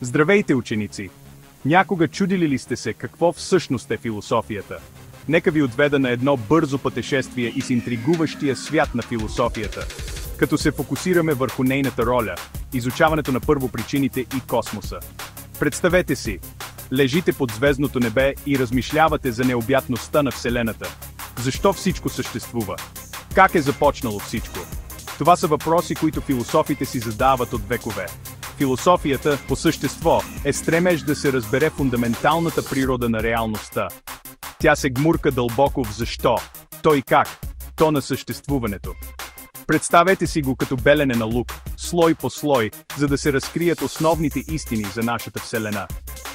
Здравейте, ученици! Някога чудили ли сте се какво всъщност е философията? Нека ви отведа на едно бързо пътешествие из интригуващия свят на философията, като се фокусираме върху нейната роля, изучаването на първопричините и космоса. Представете си, лежите под звездното небе и размишлявате за необятността на Вселената. Защо всичко съществува? Как е започнало всичко? Това са въпроси, които философите си задават от векове. Философията, по същество, е стремеж да се разбере фундаменталната природа на реалността. Тя се гмурка дълбоко в защо, то и как, то на съществуването. Представете си го като белене на лук, слой по слой, за да се разкрият основните истини за нашата Вселена.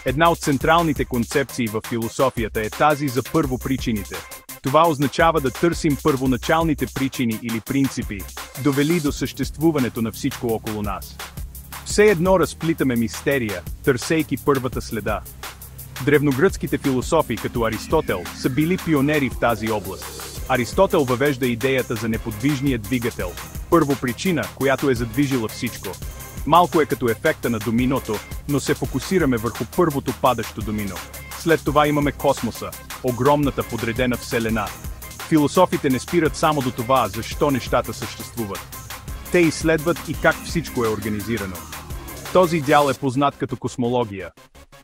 Една от централните концепции в философията е тази за първопричините. Това означава да търсим първоначалните причини или принципи, довели до съществуването на всичко около нас. Все едно разплитаме мистерия, търсейки първата следа. Древногръцките философи, като Аристотел, са били пионери в тази област. Аристотел въвежда идеята за неподвижния двигател, първопричина, която е задвижила всичко. Малко е като ефекта на доминото, но се фокусираме върху първото падащо домино. След това имаме космоса, огромната подредена Вселена. Философите не спират само до това, защо нещата съществуват. Те изследват и как всичко е организирано. Този дял е познат като космология.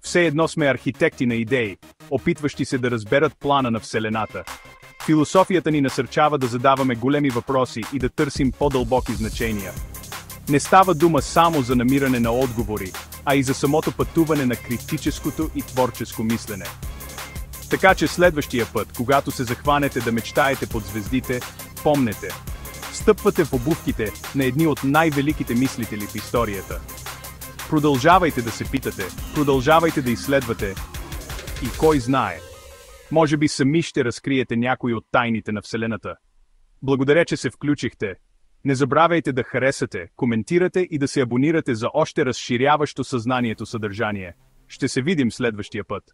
Все едно сме архитекти на идеи, опитващи се да разберат плана на Вселената. Философията ни насърчава да задаваме големи въпроси и да търсим по-дълбоки значения. Не става дума само за намиране на отговори, а и за самото пътуване на критическото и творческо мислене. Така че следващия път, когато се захванете да мечтаете под звездите, помнете. Стъпвате в обувките на едни от най-великите мислители в историята. Продължавайте да се питате, продължавайте да изследвате и кой знае, може би сами ще разкриете някои от тайните на Вселената. Благодаря, че се включихте. Не забравяйте да харесате, коментирате и да се абонирате за още разширяващо съзнанието съдържание. Ще се видим следващия път.